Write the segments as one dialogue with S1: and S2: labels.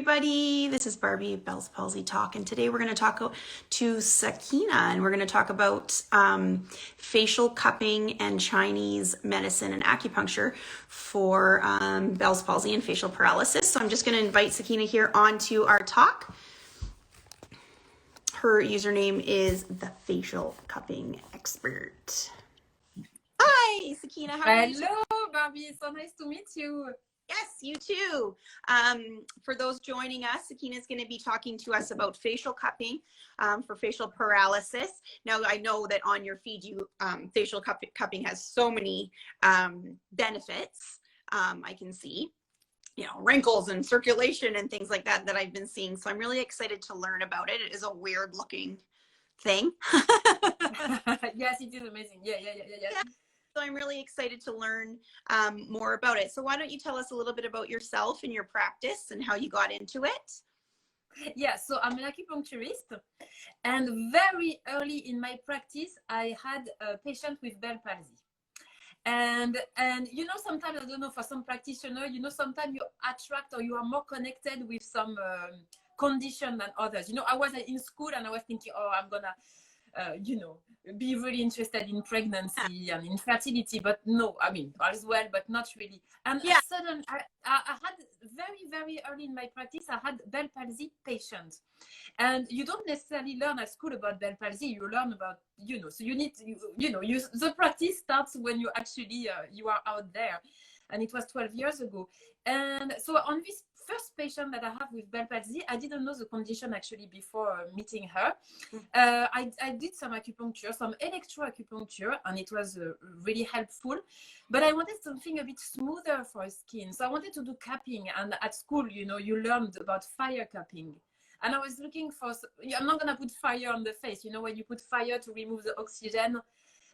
S1: everybody. This is Barbie, Bell's Palsy Talk, and today we're going to talk to Sakina, and we're going to talk about facial cupping and Chinese medicine and acupuncture for Bell's palsy and facial paralysis. So I'm just going to invite Sakina here onto our talk. Her username is the facial cupping expert. Hi, Sakina. How are you?
S2: Hello, Barbie. So nice to meet you.
S1: Yes, you too. For those joining us, Sakina is going to be talking to us about facial cupping for facial paralysis. Now, I know that on your feed, facial cupping has so many benefits. I can see, wrinkles and circulation and things like that I've been seeing. So I'm really excited to learn about it. It is a weird looking thing.
S2: Yes, it is amazing. Yeah.
S1: So I'm really excited to learn more about it. So why don't you tell us a little bit about yourself and your practice and how you got into it?
S2: Yeah, so I'm an acupuncturist, and very early in my practice, I had a patient with Bell palsy. And sometimes, I don't know, for some practitioners, sometimes you attract or you are more connected with some condition than others. I was in school and I was thinking, oh, I'm gonna be really interested in pregnancy and infertility, but no, I mean, as well, but not really. And suddenly, I had very early in my practice, I had Bell palsy patients. And you don't necessarily learn at school about Bell palsy, you learn about, so you need to, the practice starts when you actually, you are out there. And it was 12 years ago. And so on this first patient that I have with Bell palsy, I didn't know the condition actually before meeting her. I did some acupuncture, some electroacupuncture, and it was really helpful. But I wanted something a bit smoother for skin. So I wanted to do cupping. And at school, you learned about fire cupping. And I was looking for, I'm not going to put fire on the face, when you put fire to remove the oxygen.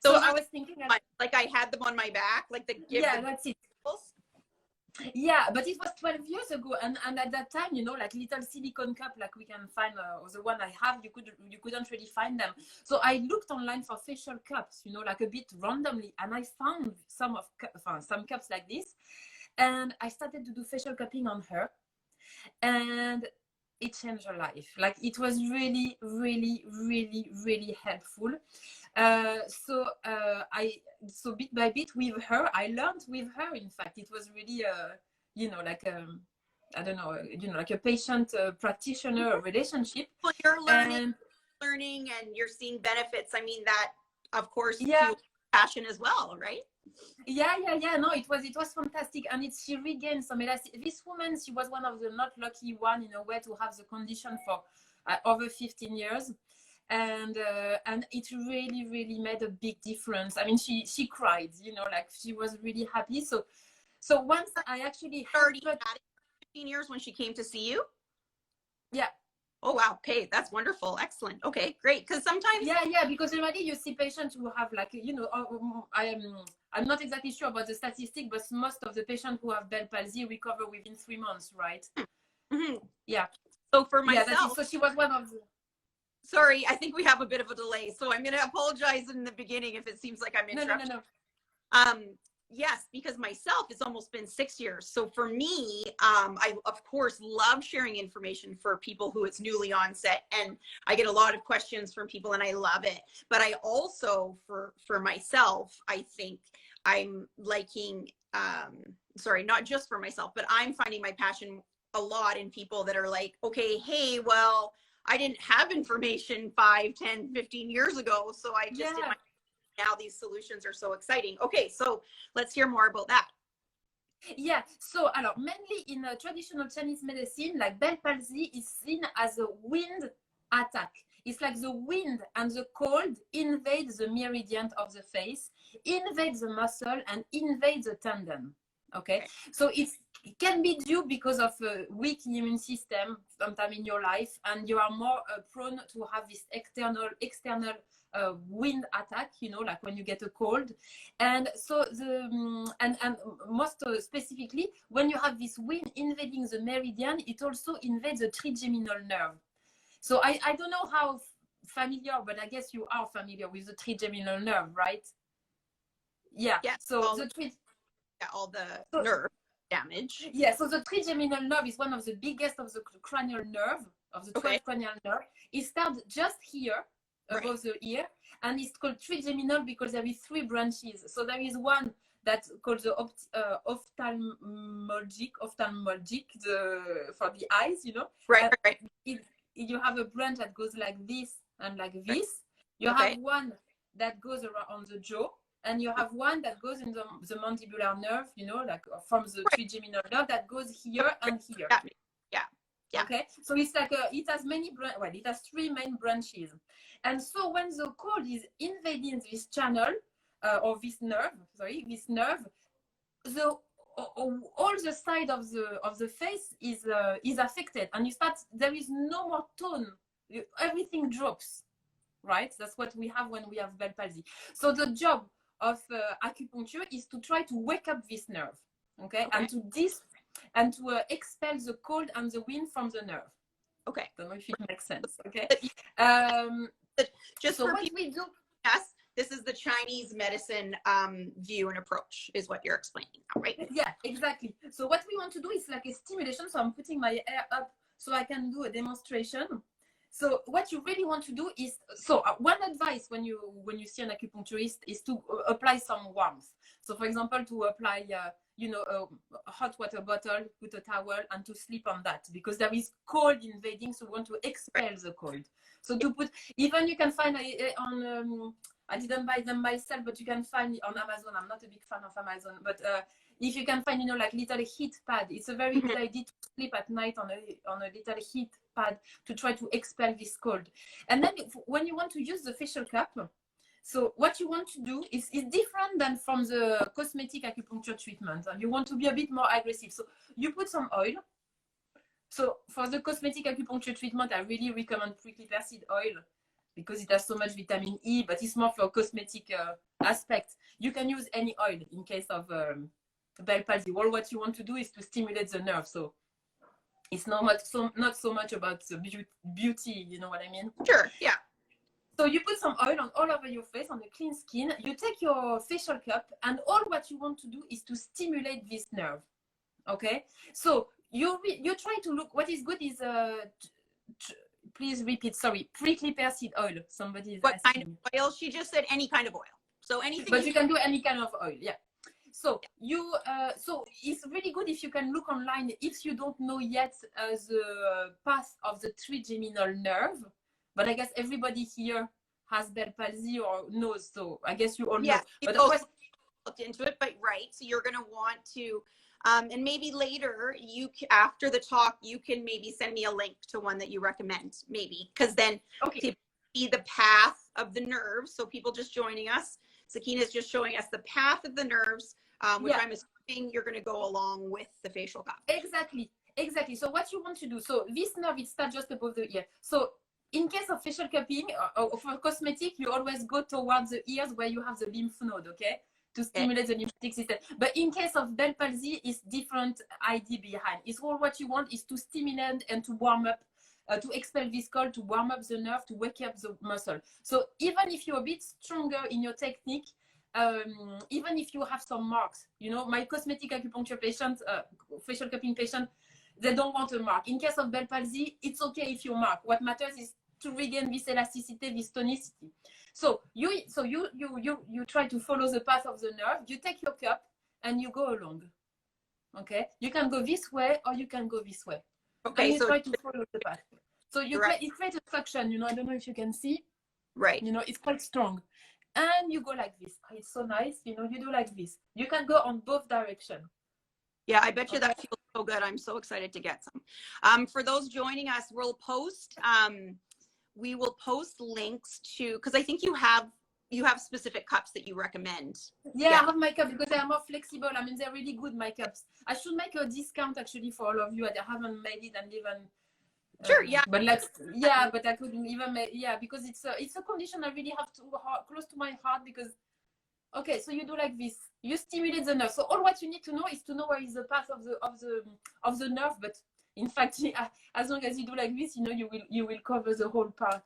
S2: So I was thinking,
S1: like I had them on my back, like
S2: that's it. Yeah, but it was 12 years ago, and at that time, like little silicone cup, like we can find, or the one I have, you couldn't really find them. So I looked online for facial cups, like a bit randomly, and I found some cups like this, and I started to do facial cupping on her, and it changed her life. Like it was really helpful. So bit by bit with her, I learned with her. In fact, it was really, like I don't know, like a patient practitioner relationship.
S1: Well, you're learning, and you're seeing benefits. I mean, that of course, fuels passion as well, right?
S2: Yeah. No, it was fantastic, and she regained some elasticity. This woman, she was one of the not lucky one in a way to have the condition for over 15 years. And it really made a big difference. I mean, she cried, like she was really happy. So once I actually
S1: already had 15 years when she came to see you.
S2: Yeah.
S1: Oh wow. Okay, that's wonderful. Excellent. Okay, great. Because sometimes
S2: because already you see patients who have like I'm not exactly sure about the statistic, but most of the patients who have Bell palsy recover within 3 months, right?
S1: Mm-hmm.
S2: Yeah.
S1: So for myself,
S2: so she was one of the.
S1: Sorry, I think we have a bit of a delay, so I'm going to apologize in the beginning if it seems like I'm interrupting.
S2: No.
S1: Yes, because myself, it's almost been 6 years. So for me, I, of course, love sharing information for people who it's newly onset. And I get a lot of questions from people and I love it. But I also, for myself, I think I'm liking, not just for myself, but I'm finding my passion a lot in people that are like, okay, hey, well, I didn't have information 5, 10, 15 years ago. So I just did now these solutions are so exciting. Okay, so let's hear more about that.
S2: Yeah, so mainly in traditional Chinese medicine, like Bell palsy is seen as a wind attack. It's like the wind and the cold invade the meridian of the face, invade the muscle, and invade the tendon. Okay, so it can be due because of a weak immune system sometime in your life, and you are more prone to have this external wind attack, like when you get a cold. And so and most specifically, when you have this wind invading the meridian, it also invades the trigeminal nerve. So I don't know how familiar, but I guess you are familiar with the trigeminal nerve, right? Yeah.
S1: Yeah.
S2: So
S1: all the nerve. damage.
S2: Yeah, so the trigeminal nerve is one of the biggest of the cranial nerve, of the 12 cranial nerve. It starts just here, above the ear, and it's called trigeminal because there is 3 branches. So there is one that's called the ophthalmologic, for the eyes, you know.
S1: Right.
S2: You have a branch that goes like this and like this. You have one that goes around the jaw, and you have one that goes in the mandibular nerve, you know, like from the trigeminal nerve that goes here and here.
S1: Yeah.
S2: Okay, so it's like it has it has 3 main branches, and so when the cold is invading this channel or this nerve, all the side of the face is affected, and there is no more tone. Everything drops, right? That's what we have when we have Bell palsy. So the job of acupuncture is to try to wake up this nerve, okay? And to expel the cold and the wind from the nerve. Okay, don't know if it makes sense. Okay.
S1: Just so what we do. Yes, this is the Chinese medicine view and approach, is what you're explaining now, right?
S2: Yeah, exactly. So what we want to do is like a stimulation. So I'm putting my hair up so I can do a demonstration. So what you really want to do is, one advice when you see an acupuncturist is to apply some warmth. So for example, to apply a hot water bottle, put a towel, and to sleep on that, because there is cold invading, so we want to expel the cold. So to put, even you can find on, I didn't buy them myself, but you can find on Amazon. I'm not a big fan of Amazon, but if you can find, like little heat pad, it's a very good idea to sleep at night on a little heat pad to try to expel this cold. And then when you want to use the facial cup, so what you want to do is different than from the cosmetic acupuncture treatment. You want to be a bit more aggressive. So you put some oil. So for the cosmetic acupuncture treatment, I really recommend prickly pear seed oil because it has so much vitamin E, but it's more for cosmetic aspect. You can use any oil in case of Bell palsy. All what you want to do is to stimulate the nerve. So it's not so much about the beauty, you know what I mean?
S1: Sure, yeah.
S2: So you put some oil on all over your face, on the clean skin. You take your facial cup, and all what you want to do is to stimulate this nerve. Okay? So you try to look. What is good is please repeat. Sorry, prickly pear seed oil. Somebody is asking.
S1: What kind of oil? She just said any kind of oil. So anything.
S2: But you can do any kind of oil. Yeah. So so it's really good if you can look online if you don't know yet the path of the trigeminal nerve. But I guess everybody here has Bell palsy or knows, so I guess you all know. But
S1: looked into it, but right. So you're going to want to, and maybe later after the talk, you can maybe send me a link to one that you recommend, maybe, because then to see the path of the nerves. So people just joining us, Sakina's just showing us the path of the nerves, which I'm assuming you're going to go along with the facial cup.
S2: Exactly. So what you want to do? So this nerve, it starts just above the ear. So in case of facial cupping or for cosmetic, you always go towards the ears where you have the lymph node, okay, to stimulate the lymphatic system. But in case of Bell palsy, it's different idea behind. It's all what you want is to stimulate and to warm up, to expel this cold, to warm up the nerve, to wake up the muscle. So even if you're a bit stronger in your technique, even if you have some marks, my cosmetic acupuncture patient, facial cupping patient, they don't want a mark. In case of Bell palsy, it's okay if you mark. What matters is to regain this elasticity, this tonicity. So you try to follow the path of the nerve. You take your cup and you go along. Okay, you can go this way or you can go this way. Okay, and you try to follow the path. So it creates a suction. I don't know if you can see.
S1: Right.
S2: It's quite strong. And you go like this. It's so nice. You do like this. You can go on both directions.
S1: Yeah, I bet you that feels so good. I'm so excited to get some. For those joining us, we will post links to, because I think you have specific cups that you recommend.
S2: Yeah, I have my cups because they are more flexible. I mean, they're really good, my cups. I should make a discount actually for all of you. I haven't made it and even.
S1: Sure, yeah.
S2: But but I couldn't even make, because it's a condition I really have to close to my heart because. Okay, so you do like this. You stimulate the nerve. So all what you need to know is to know where is the path of the nerve. But in fact, as long as you do like this, you will cover the whole path.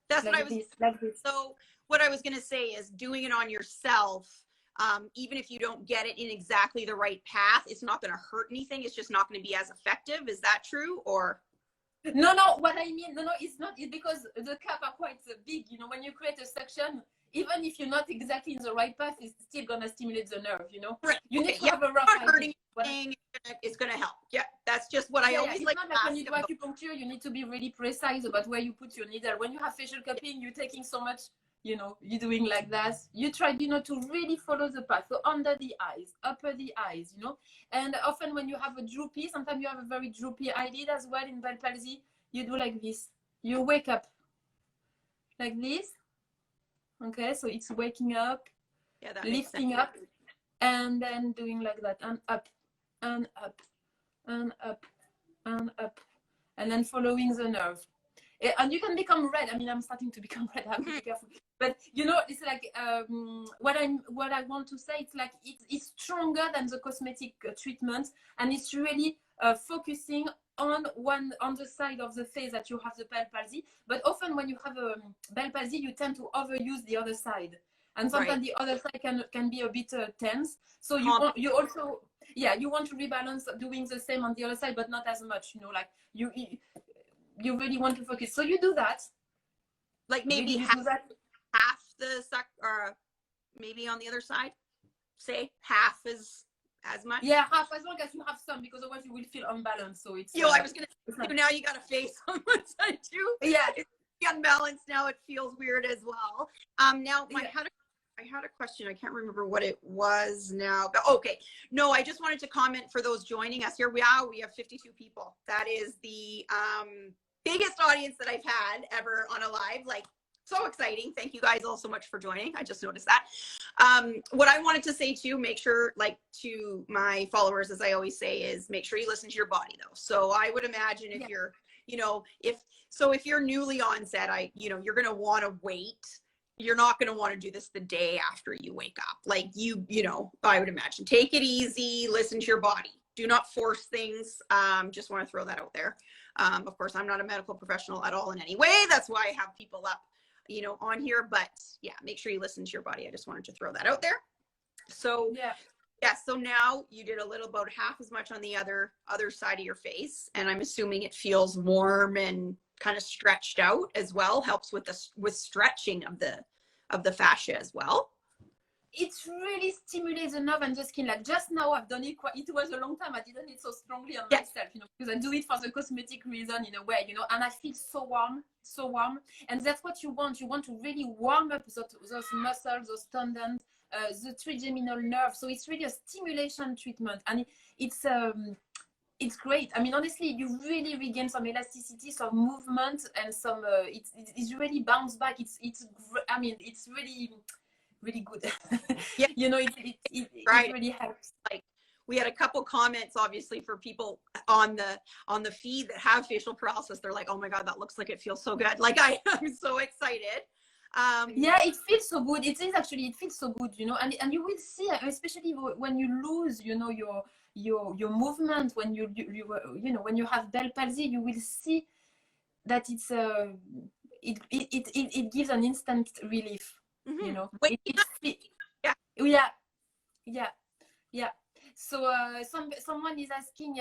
S1: That's
S2: like
S1: what I was.
S2: Like this.
S1: So what I was going to say is doing it on yourself. even if you don't get it in exactly the right path, it's not going to hurt anything. It's just not going to be as effective. Is that true? Or
S2: no, no, what I mean, no, no, it's not. It's because the cup are quite big. You know, when you create a suction, even if you're not exactly in the right path, it's still gonna stimulate the nerve. You know,
S1: right.
S2: You need to have a rough
S1: not
S2: idea.
S1: hurting anything. It's going to help. Yeah, that's just what I always
S2: It's
S1: like.
S2: not like when you do acupuncture, you need to be really precise about where you put your needle. When you have facial cupping, you're taking so much. You know, you're doing like that. You try, you know, to really follow the path. So under the eyes, upper the eyes, you know. And often when you have a droopy, sometimes you have a very droopy eyelid as well in Bell palsy. You do like this. You wake up like this. Okay, so it's waking up, lifting up, and then doing like that, and up, and up, and up, and up, and then following the nerve. And you can become red. I mean, I'm starting to become red. I have to be careful. But you know, it's like what I want to say. It's like it's stronger than the cosmetic treatment, and it's really focusing on the side of the face that you have the Bell palsy. But often when you have a Bell palsy, you tend to overuse the other side, and sometimes the other side can be a bit tense. So you want to rebalance doing the same on the other side, but not as much. You know, like you really want to focus. So you do that.
S1: Like maybe half the suck, or maybe on the other side, say half is as much.
S2: Yeah, half, as long as you have some, because otherwise you will feel unbalanced. So it's.
S1: I was gonna say, now you got a face on one side too.
S2: Yeah,
S1: it's unbalanced now. It feels weird as well. Now I had a question. I can't remember what it was now, but okay. No, I just wanted to comment for those joining us here. We have 52 people. That is the biggest audience that I've had ever on a live. Like, so exciting. Thank you guys all so much for joining. I just noticed that. What I wanted to say too, make sure, like, to my followers, as I always say, is make sure you listen to your body though. So I would imagine if you're, you know, if you're newly onset, you're going to want to wait. You're not going to want to do this the day after you wake up. Like you know, I would imagine, take it easy, listen to your body. Do not force things. Just want to throw that out there. Of course, I'm not a medical professional at all in any way. That's why I have people up, you know, on here, but yeah, make sure you listen to your body. I just wanted to throw that out there. So so now you did a little, about half as much on the other side of your face, and I'm assuming it feels warm and kind of stretched out as well. Helps with stretching of the fascia as well.
S2: It really stimulates the nerve and the skin. Like just now I've done it it was a long time I didn't it so strongly on myself, you know, because I do it for the cosmetic reason in a way, you know, and I feel so warm, and that's what you want. You want to really warm up those muscles, those tendons, the trigeminal nerve. So it's really a stimulation treatment, and it's great. I mean, honestly, you really regain some elasticity, some movement, and some it's really bounce back. It's really good. You know, it really helps.
S1: Like, we had a couple comments, obviously, for people on the feed that have facial paralysis. They're like, oh my God, that looks like it feels so good. Like, I'm so excited.
S2: It feels so good. It feels so good, you know, and you will see, especially when you lose, you know, your movement, when you know, when you have Bell palsy, you will see that it gives an instant relief. You know, So someone is asking,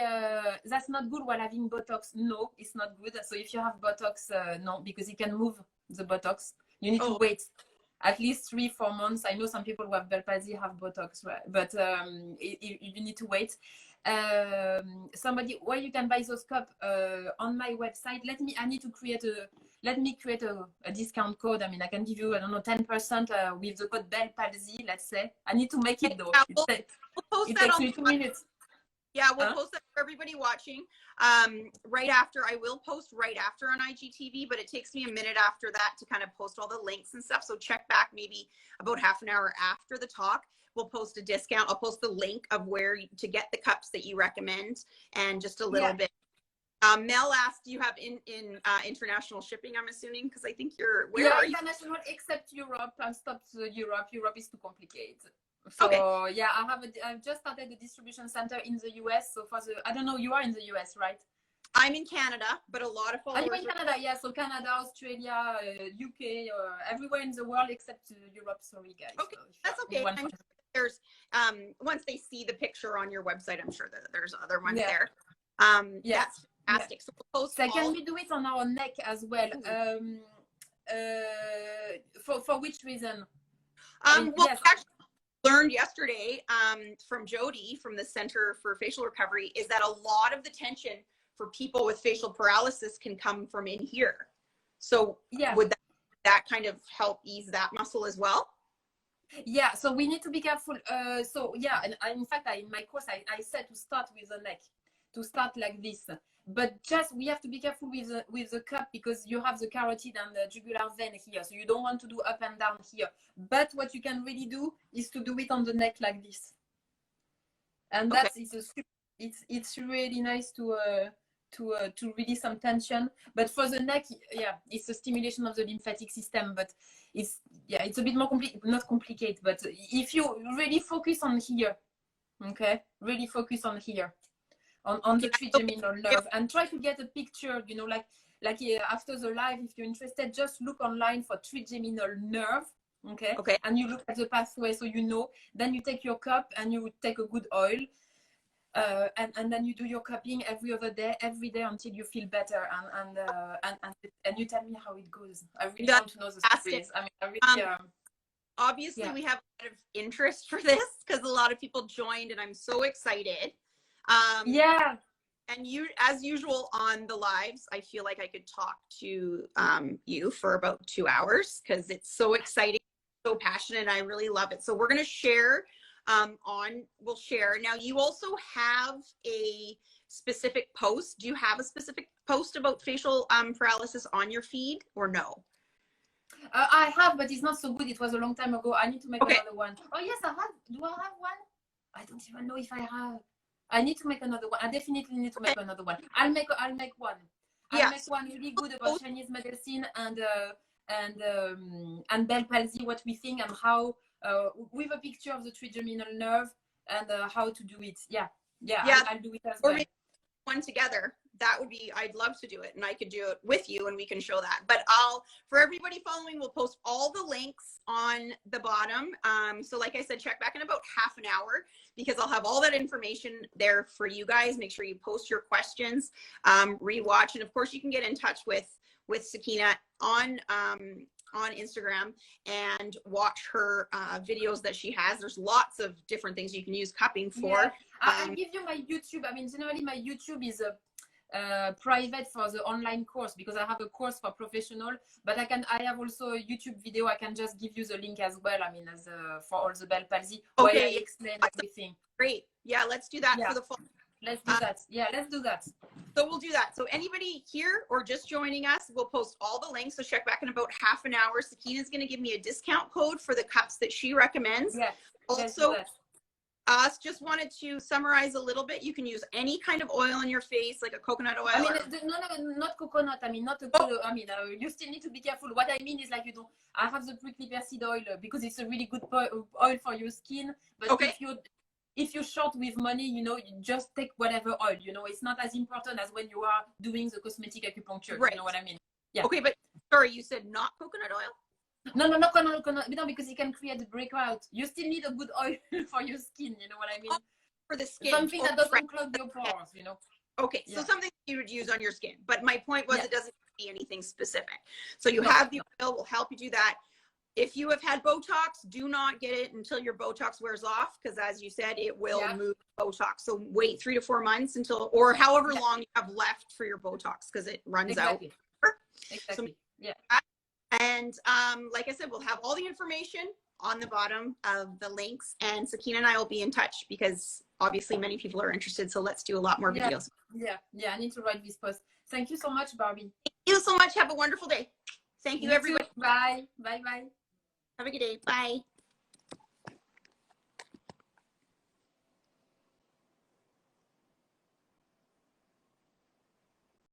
S2: that's not good while having Botox. No, it's not good. So if you have Botox, no, because it can move the Botox. You need to wait at least 3-4 months. I know some people who have Bell palsy have Botox, right? But you need to wait. Somebody, where you can buy those cups on my website. Let me create a discount code. I mean, I can give you, I don't know, 10% with the code Bell palsy, let's say. I need to make it though.
S1: We'll post
S2: it
S1: that
S2: takes me 2 minutes.
S1: Yeah, we'll post that for everybody watching. Right after, I will post right after on IGTV, but it takes me a minute after that to kind of post all the links and stuff. So check back maybe about half an hour after the talk. We'll post a discount. I'll post the link of where to get the cups that you recommend, and just a little bit. Mel asked, do you have international shipping, I'm assuming? Because I think where are you?
S2: International, except Europe. I've stopped Europe. Europe is too complicated. So I've just started the distribution center in the US. So I don't know, you are in the US, right?
S1: I'm in Canada, but a lot of followers.
S2: Are you in Canada? Yeah, so Canada, Australia, UK, everywhere in the world except Europe. Sorry, guys.
S1: Okay, that's okay. there's once they see the picture on your website, I'm sure that there's other ones
S2: Yeah.
S1: there.
S2: Yeah.
S1: That's fantastic. So we'll post
S2: So
S1: all.
S2: can we do it on our neck as well? For which reason?
S1: Well,
S2: yes.
S1: actually learned yesterday from Jody from the Center for Facial Recovery is that a lot of the tension for people with facial paralysis can come from in here. So
S2: Yeah.
S1: would that kind of help ease that muscle as well?
S2: Yeah, so we need to be careful. So yeah, and in fact, in my course, I said to start with the neck, to start like this. But just we have to be careful with the cup because you have the carotid and the jugular vein here, so you don't want to do up and down here. But what you can really do is to do it on the neck like this, and that's it's really nice to release some tension. But for the neck, yeah, it's a stimulation of the lymphatic system, but it's a bit more not complicated. But if you really focus on here, okay, really focus on here, on the trigeminal nerve, and try to get a picture, you know, like after the live, if you're interested, just look online for trigeminal nerve, okay, and you look at the pathway, so you know. Then you take your cup and you take a good oil. And then you do your cupping every day until you feel better, and you tell me how it goes. I really want to know the stories. I mean, I really,
S1: obviously we have a lot of interest for this because a lot of people joined, and I'm so excited. And you, as usual on the lives, I feel like I could talk to you for about 2 hours because it's so exciting, so passionate, and I really love it. So we're going to share we'll share. Now you also have a specific post. Do you have a specific post about facial paralysis on your feed or no?
S2: I have, but it's not so good. It was a long time ago. I need to make another one. Oh yes, I have. Do I have one? I don't even know if I have. I need to make another one. I definitely need to make another one. I'll make one. I'll make one really good about Chinese medicine and Bell palsy, what we think and how, with a picture of the trigeminal nerve and how to do it. I'll do it as well.
S1: One together. That would be, I'd love to do it, and I could do it with you and we can show that. But for everybody following, we'll post all the links on the bottom. So like I said, check back in about half an hour because I'll have all that information there for you guys. Make sure you post your questions, rewatch, and of course you can get in touch with Sakina on Instagram and watch her videos that she has. There's lots of different things you can use cupping for.
S2: I'll give you my YouTube. I mean, generally my YouTube is private for the online course because I have a course for professional, but I have also a YouTube video. I can just give you the link as well. I mean, as for all the Bell palsy, where I explain everything.
S1: Great. Yeah, let's do that for the fall.
S2: Let's do that. Yeah, let's do that.
S1: So we'll do that. So anybody here or just joining us, we'll post all the links. So check back in about half an hour. Sakina's going to give me a discount code for the cups that she recommends.
S2: Yeah.
S1: Also, just wanted to summarize a little bit. You can use any kind of oil on your face, like a coconut oil.
S2: I mean, no, not coconut. I mean, not a good. I mean, you still need to be careful. What I mean is, like, I have the prickly pear seed oil because it's a really good oil for your skin. But if you're short with money, you just take whatever oil. It's not as important as when you are doing the cosmetic acupuncture.
S1: Right.
S2: You know what I mean? Yeah.
S1: Okay, but sorry, you said not coconut oil?
S2: No, coconut. No, because it can create a breakout. You still need a good oil for your skin. You know what I mean?
S1: For the skin.
S2: Something that doesn't clog your pores.
S1: Okay, so something you would use on your skin. But my point was it doesn't be anything specific. So you have the oil, will help you do that. If you have had Botox, do not get it until your Botox wears off, because as you said, it will move Botox. So wait 3 to 4 months until, or however long you have left for your Botox, because it runs out.
S2: Exactly.
S1: And like I said, we'll have all the information on the bottom of the links, and Sakina and I will be in touch because obviously many people are interested. So let's do a lot more videos.
S2: Yeah. I need to write this post. Thank you so much, Barbie.
S1: Thank you so much. Have a wonderful day. Thank you, everybody.
S2: Bye.
S1: Have a good day. Bye.